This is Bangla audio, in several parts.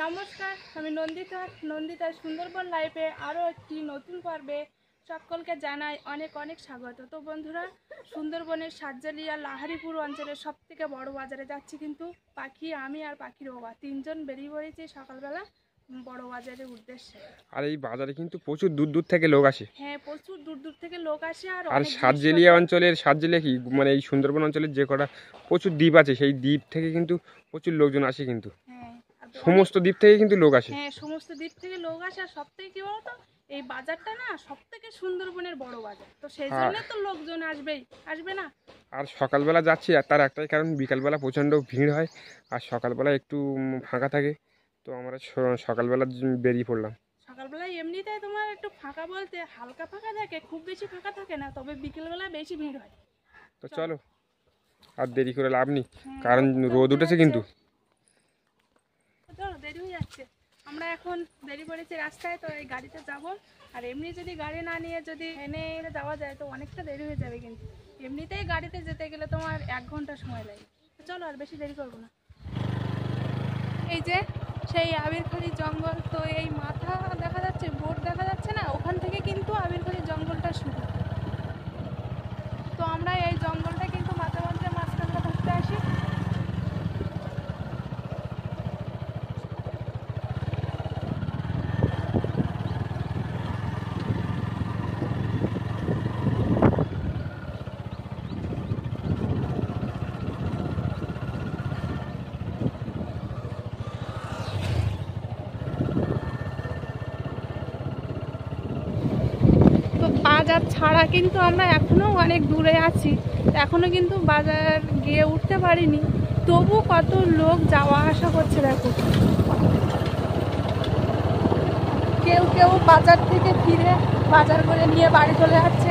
নমস্কার, আমি নন্দিতার সুন্দরবন লাইফে আরও একটি নতুন পর্বে সকলকে জানাই অনেক অনেক স্বাগত। তো বন্ধুরা, সুন্দরবনের সাতজালিয়া লাহারিপুর অঞ্চলের সবথেকে বড় বাজারে যাচ্ছি। কিন্তু আমি আর পাখির বাবা তিনজন বেরিয়ে পড়েছি সকালবেলা বড় বাজারের উদ্দেশ্যে। আর এই বাজারে কিন্তু প্রচুর দূর দূর থেকে লোক আসে। হ্যাঁ, প্রচুর দূর দূর থেকে লোক আসে। আর সাতজালিয়া কি মানে এই সুন্দরবন অঞ্চলের যে কটা প্রচুর দ্বীপ আছে, সেই দ্বীপ থেকে কিন্তু প্রচুর লোকজন আসে। কিন্তু সমস্ত দ্বীপ থেকে কিন্তু লোক আসে। হ্যাঁ, সমস্ত দ্বীপ থেকে লোক আসে। আর সবথেকে কি বলতো, এই বাজারটা না সবথেকে সুন্দরবনের বড় বাজার, তো সেই জন্য তো লোকজন আসবে না। আর সকালবেলা যাচ্ছি, আর তার একটাই কারণ, বিকালবেলা প্রচণ্ড ভিড় হয় আর সকালবেলা একটু ফাঁকা থাকে। তো আমরা সকালবেলা বেরিয়ে পড়লাম। সকালবেলায় এমনিতে তোমার একটু ফাঁকা বলতে হালকা ফাঁকা থাকে, খুব বেশি ফাঁকা থাকে না, তবে বিকেলবেলা বেশি ভিড় হয়। তো চলো, আর দেরি করে লাভ নেই, কারণ রোদ উঠেছে কিন্তু। চলো, দেরি হয়ে যাচ্ছে। আমরা এখন বেরিয়ে পড়েছি রাস্তায়, তো এই গাড়িতে যাব। আর এমনি যদি গাড়ি না নিয়ে যদি এনে যাওয়া যায় তো অনেকটা দেরি হয়ে যাবে। কিন্তু এমনিতেই গাড়িতে যেতে গেলে তোমার 1 ঘন্টা সময় লাগে। চলো, আর বেশি দেরি করবো না। এই যে সেই আবিরখালী জঙ্গল, তো এই মাথা দেখা যাচ্ছে, বোট দেখা যাচ্ছে না, ওখান থেকে কিন্তু আবিরখালী জঙ্গলটা শুরু। তো আমরা এই জঙ্গলটা কিন্তু মাঝে মাঝে মাঝখানটা ঘুরতে আসি। বাজার ছাড়া কিন্তু আমরা এখনো অনেক দূরে আছি, এখনো কিন্তু বাজার গিয়ে উঠতে পারিনি। তবু কত লোক যাওয়া আসা করছে দেখো। কেউ কেউ বাজার থেকে ফিরে বাজার করে নিয়ে বাড়ি চলে যাচ্ছে,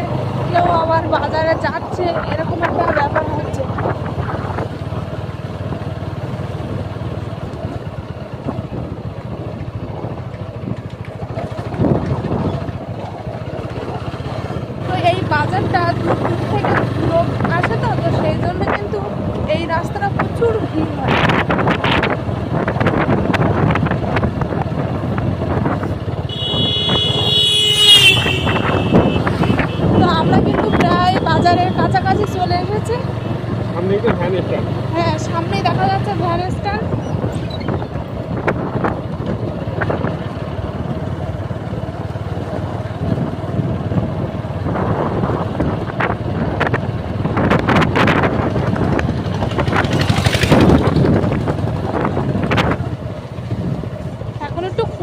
কেউ আবার বাজারে যাচ্ছে, এরকম একটা ব্যাপার হচ্ছে। এই বাজারটা দূর দূর থেকে লোক আসে, তো সেই জন্য কিন্তু এই রাস্তাটা প্রচুর ভিড় হয়। তো আমরা কিন্তু প্রায় বাজারের কাছাকাছি চলে এসেছি। হ্যাঁ, সামনেই দেখা যাচ্ছে ভ্যান স্ট্যান্ড।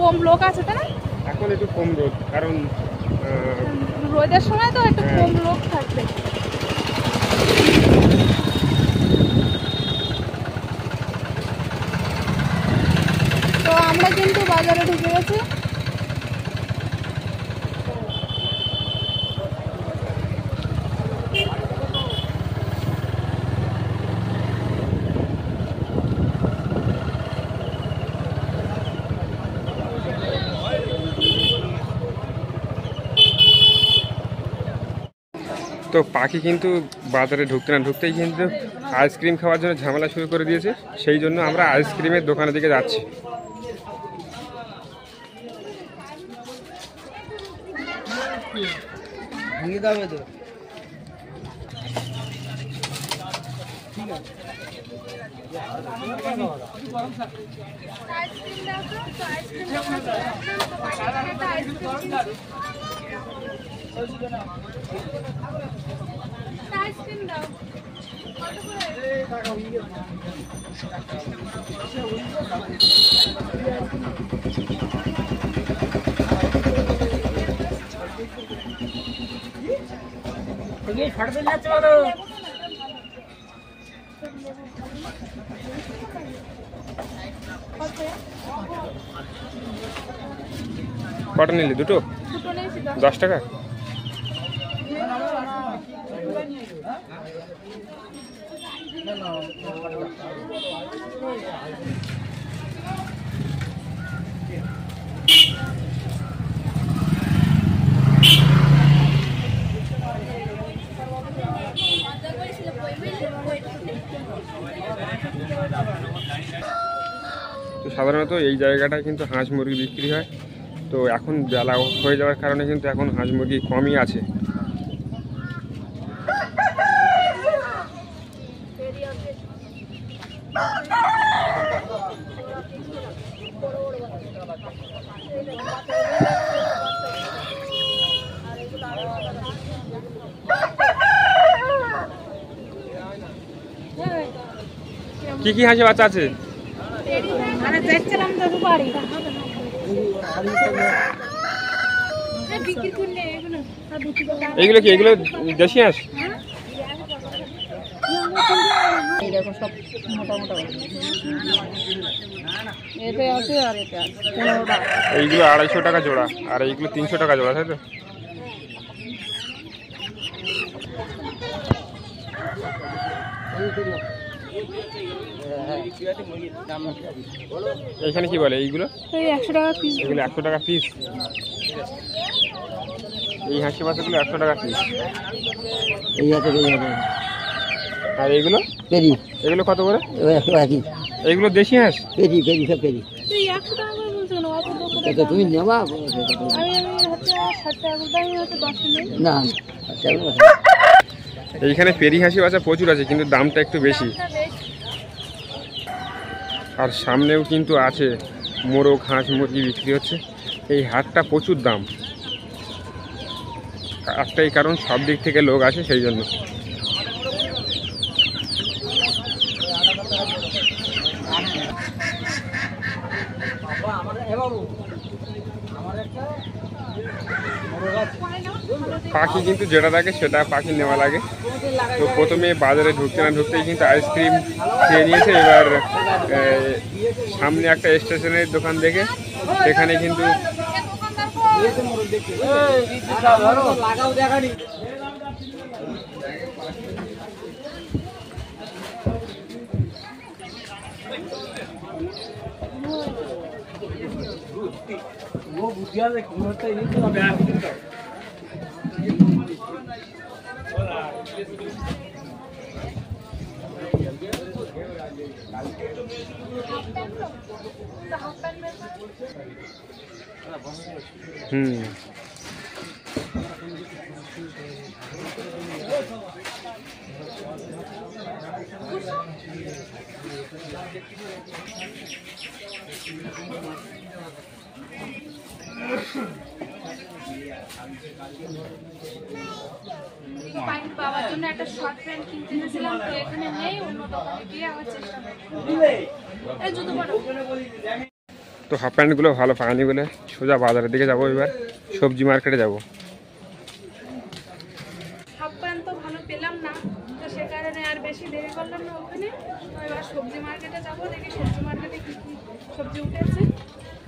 কম লোক আছে, তাই না? এখন একটু কম রোদ, কারণ রোদের সময় তো একটু কম লোক থাকবে। তো আমরা কিন্তু বাজারে ঢুকে গেছি। তো পাখি কিন্তু বাজারে ঢুকতে না ঢুকতেই কিন্তু আইসক্রিম খাওয়ার জন্য ঝামেলা শুরু করে দিয়েছে। সেই জন্য আমরা আইসক্রিমের দোকানের দিকে যাচ্ছি। কটা নিলি? দুটো 10 টাকা। তো সাধারণত এই জায়গাটায় কিন্তু হাঁস মুরগি বিক্রি হয়। তো এখন বেলা হয়ে যাওয়ার কারণে কিন্তু এখন হাঁস মুরগি কমই আছে। কি কি হাঁসের বাচ্চা আছে? এইগুলো কি, এগুলো দেশি হাঁস? এইগুলো 250 টাকা জোড়া আর এইগুলো 300 টাকা জোড়া, তাই তো? এখানে কি বলে এইগুলো? 100 টাকা পিস। এগুলো 100 টাকা পিস। এই হাঁসি বাচ্চাগুলো 100 টাকা পিস। আর এইগুলো এগুলো কত করে? এইগুলো দেশি হাঁস? তুমি নেবা না? এইখানে পেরি হাঁসি বাচ্চা প্রচুর আছে, কিন্তু দামটা একটু বেশি। আর সামনেও কিন্তু আছে মোরগ হাঁস মুরগি বিক্রি হচ্ছে। এই হাটটা প্রচুর দাম, একটাই কারণ সব দিক থেকে লোক আসে সেই জন্য। পাখি কিন্তু যেটা থাকে সেটা পাখি নেওয়া লাগে। তো প্রথমে বাজারে ঢুকতে না ঢুকতেই কিন্তু আইসক্রিম খেয়ে নিয়েছে। এবার সামনে একটা স্টেশনের দোকান দেখে সেখানে কিন্তু বাবার জন্য একটা শর্ট প্যান্ট কিনতে গেছিলাম, তো এখানে নেই, অন্য দোকানে গিয়ে আমার চেষ্টা করব। তো হাফ প্যান্টগুলো ভালো পায়নি বলে সোজা বাজারের দিকে যাবো। এবার সবজি মার্কেটে যাব। হাফ প্যান্ট তো ভালো পেলাম না, তো সে কারণে আর বেশি দেরি করলাম না ওখানে। তো এবার সবজি মার্কেটে যাবো, দেখি সবজি মার্কেটে কি কি সবজি উঠেছে।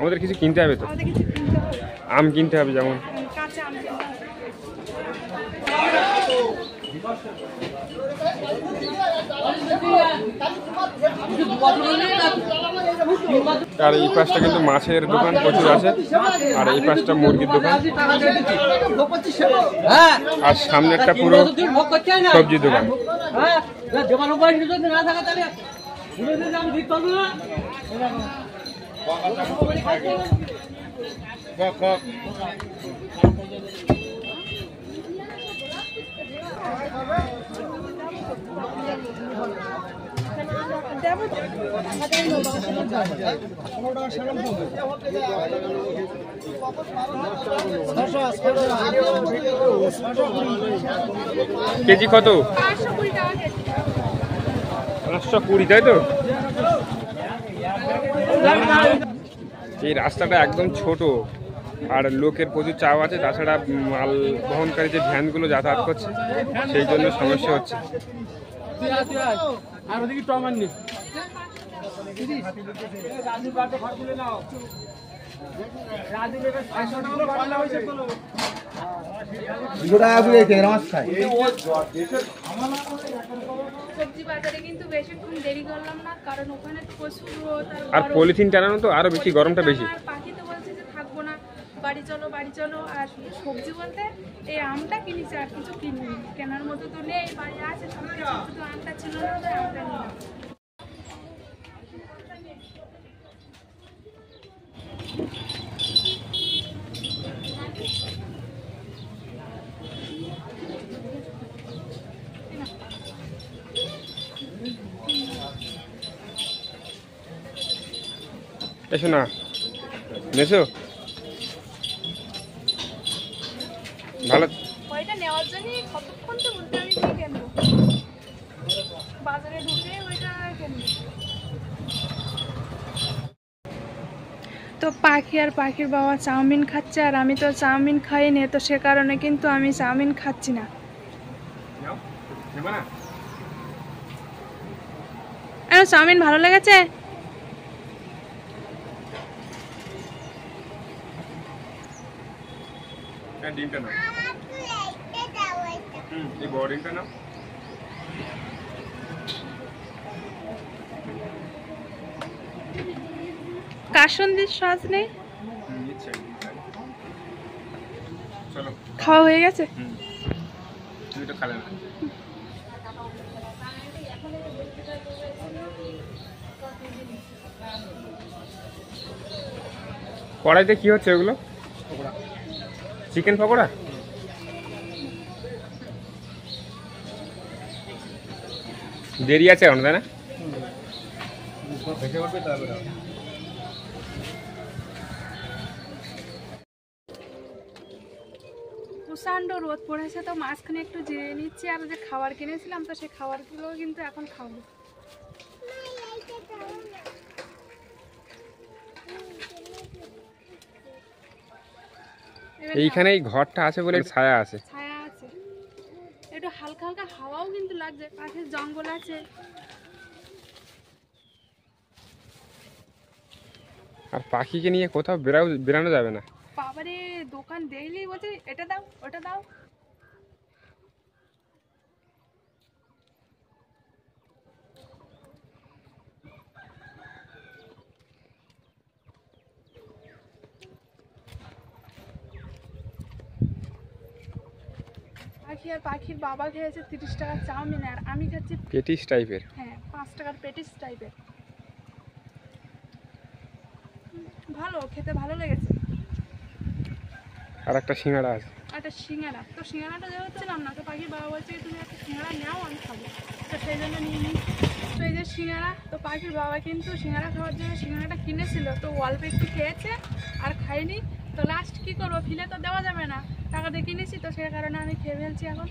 আমাদের কিছু কিনতে হবে তো, আমাদের কিছু কিনতে হবে, আম কিনতে হবে, যেমন কাঁচা আম কিনতে হবে। আর এই পাশটা কিন্তু মাছের দোকান প্রচুর আছে, আর এই পাশটা মুরগির দোকান, আর সামনে একটা পুরো সবজি দোকান। কেজি কত? 520 টাকা কেজি। 520, তাই তো? এই রাস্তাটা একদম ছোট, আর লোকের প্রচুর চাপ আছে। তাছাড়া মাল বহনকারী যে ভ্যানগুলো যাতায়াত করছে সেই জন্য সমস্যা হচ্ছে। সবজি বাজারে কিন্তু বেশিক্ষণ দেরি করলাম না, কারণ ওখানে প্রচুর রোদ আর পলিথিন টানানো তো আরো বেশি, গরমটা বেশি। আর পাখি তো বলছে যে থাকবো না, বাড়ি চলো বাড়ি চলো। আর সবজি বলতে এই আমটা কিনেছি, আর কিছু কিনিনি, কেনার মতো তো নেই, বাড়ি আছে সব কিছু, শুধু আমটা ছিল না, তাই আমটা নিলাম। এসো না, এসো। ভালো। ওইটা নেওয়ার জন্যই কতক্ষণ তো বলতে আমি কি কেনবো, বাজারে ঢুকে ওইটা কেনবো। তো পাখি আর পাখির বাবা চাউমিন খাচ্ছে, আর আমি তো চাউমিন খাইনি, তো সে কারণে কিন্তু আমি চাউমিন খাচ্ছি না। চাউমিন ভালো লেগেছে? ডিমটা নাও, এই বড় ডিমটা নাও। কাসুন্দির সস নেই? চলো, খাওয়া হয়ে গেছে? তুমি তো খালে না। কড়াইতে কি হচ্ছে ওগুলো? চিকেন পকোড়া। দেরি আছে এখন, তাই না? প্রচণ্ড রোদ পড়েছে, তো মাঝখানে একটু জিরিয়ে নিচ্ছি, আর যে খাবার কিনেছিলাম তো সেই খাবারগুলো কিন্তু এখন খাবো। এইখানে এই ঘরটা আছে বলে ছায়া আছে। ছায়া আছে, একটু হালকা হালকা হাওয়াও কিন্তু লাগছে, পাশে জঙ্গল আছে। আর পাখিকে নিয়ে কোথাও বেরানো যাবে না। বাবারে, দোকান দেখলেই বলছে এটা দাও ওটা দাও। পাখি আর পাখির বাবা খেয়েছে 30 টাকার চাউমিন, আর আমি খাচ্ছি পেটিস টাইপের। হ্যাঁ 5 টাকার পেটিস টাইপের। ভালো খেতে, ভালো লেগেছে। আর একটা সিঙ্গাড়া আছে। একটা সিঙ্গাড়া, তো সিঙ্গাড়াটা দেওয়াচ্ছিলাম না, তো পাখির বাবা বলছে তুমি একটা সিঙ্গাড়া নাও, আমি খাবো, তো সেই জন্য নিয়ে নিই। তো এই যে সিঙ্গাড়া, তো পাখির বাবা কিন্তু সিঙ্গাড়া খাওয়ার জন্য সিঙ্গাড়াটা কিনেছিল, তো অল্প একটু খেয়েছে আর খাইনি। তো লাস্ট কি করবো, ফেলে তো দেওয়া যাবে না, টাকা দিয়ে কিনেছি, তো সেই কারণে আমি খেয়ে ফেলছি এখন।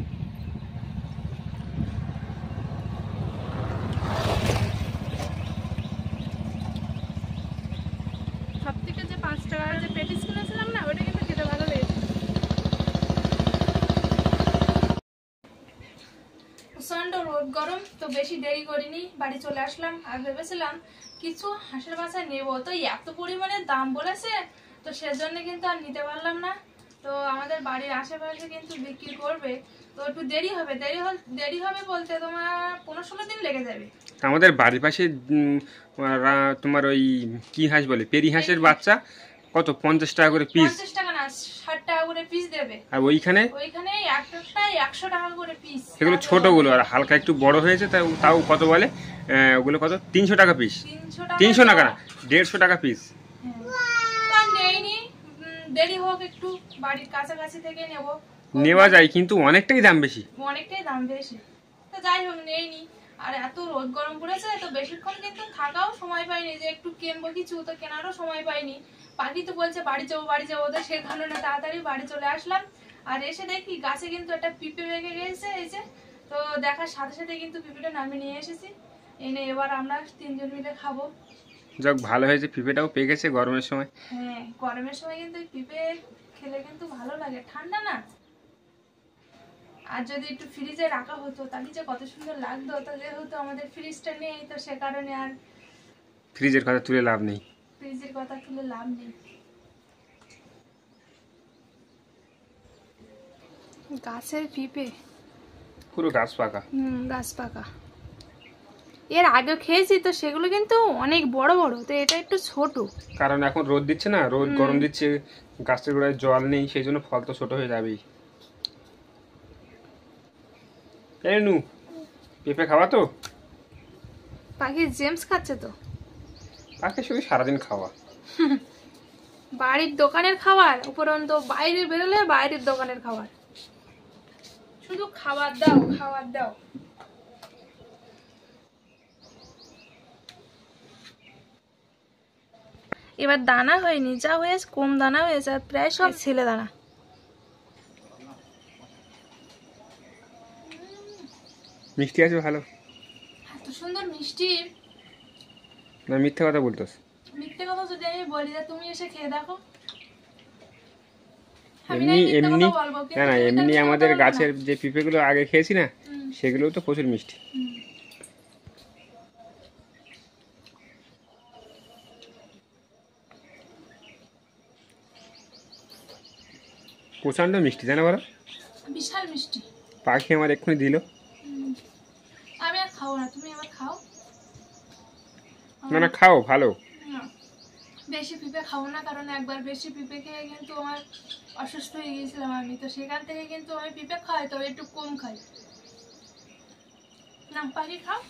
সব থেকে যে 5 টাকার যে পেটিস কিনেছিলাম না, ওটা কিন্তু খেতে ভালো লেগেছে। প্রচণ্ড রোদ গরম, তো বেশি দেরি করিনি, বাড়ি চলে আসলাম। আর ভেবেছিলাম কিছু হাঁসের বাচ্চা নেবো, তো এত পরিমাণে দাম বলেছে, তো সেজন্য কিন্তু আর নিতে পারলাম না। তো আমাদের বাড়ির আশেপাশে কিন্তু বিক্রি করবে, তো একটু দেরি হবে বলতে তোমার 15-16 দিন লেগে যাবে। আমাদের বাড়ির পাশে তোমার ওই কি হাঁস বলে, পেরি হাঁসের বাচ্চা কত 50 টাকা করে পিস। 50 টাকা না, 60 টাকা করে পিস দেবে। আর ওইখানে একটাই 100 টাকা করে পিস। এগুলো ছোটগুলো, আর হালকা একটু বড় হয়েছে তাও কত বলে, ওগুলো কত 300 টাকা পিস। 300 টাকা না, 150 টাকা পিস। নেইনি, দেরি হোক একটু, বাড়ির কাছাকাছি থেকে নেব। নেওয়া যায় কিন্তু অনেকটাই দাম বেশি। অনেকটাই দাম বেশি, তো যাই হোক নেইনি। আর এত রোদ গরম পড়েছে, তো বেশিক্ষণ কিন্তু থাকাও সময় পাইনি, যে একটু কিনবো কিছু, তো কেনারও সময় পাইনি। পাখি তো বলছে বাড়ি যাবো, তো সে কারণে তাড়াতাড়ি বাড়ি চলে আসলাম। আর এসে দেখি গাছে কিন্তু একটা পিঁপড়ে রেখে গেছে, এই যে, তো দেখার সাথে সাথে কিন্তু পিঁপড়েটা নামিয়ে নিয়ে এসেছি, এনে এবার আমরা 3 জন মিলে খাবো। যাক ভালো হয়েছে, পিঁপড়েটাও পেয়ে গেছে গরমের সময়। হ্যাঁ, গরমের সময় কিন্তু পিঁপড়ে খেলে কিন্তু ভালো লাগে, ঠান্ডা না। আর যদি একটু ফ্রিজে রাখা হতো তাহলে যে কত সুন্দর লাগতো, তো যেহেতু আমাদের ফ্রিজটা নেই, তো সে কারণে আর ফ্রিজের কথা তুলে লাভ নেই। ফ্রিজের কথা তুলে লাভ নেই। গাছের পিঁপড়ে পুরো গাছ পাকা। গাছ পাকা। এর আগে খেয়েছি, তো সেগুলো কিন্তু অনেক বড় বড়, তো এটা একটু ছোট। কারণ এখন রোদ দিচ্ছে না, রোদ গরম দিচ্ছে, গাছের গোড়ায় জল নেই, সেই জন্য ফল তো ছোট হয়ে যাবেই। নু পেঁপে খাওয়া তো পাখি জেমস খাচ্ছে, তো পাখি শুধু সারাদিন খাওয়া। বাড়ির দোকানের খাবার, উপরন্ত বাইরে বেরোলে বাইরের দোকানের খাবার, শুধু খাবার দাও খাবার দাও। এবার দানা হয়নি, যা হয়েছে কম দানা হয়েছে, আর প্রায় সব ছেলে দানা। মিষ্টি আছে ভালো? এত সুন্দর মিষ্টি। না মিথ্যে কথা বলতোস? মিথ্যে কথা যদি আমি বলি, তুমি এসে খেয়ে দেখো। এমনি এমনি না না, এমনি আমাদের গাছের যে পিঁপেগুলো আগে খেয়েছি না, সেগুলোও তো প্রচুর মিষ্টি। প্রচণ্ড মিষ্টি, জানো বলো? বিশাল মিষ্টি। পাখি আমার এক্ষুনি দিল। আমি আর খাবো না, তুমি আবার খাও। না না, খাও, ভালো। বেশি পিঁপে খাবো না, কারণ একবার বেশি পিঁপে খেয়ে কিন্তু আমার অসুস্থ হয়ে গিয়েছিলাম আমি, তো সেখান থেকে কিন্তু আমি পিঁপে খাই, তবে একটু কম খাই। না পাখি খাও।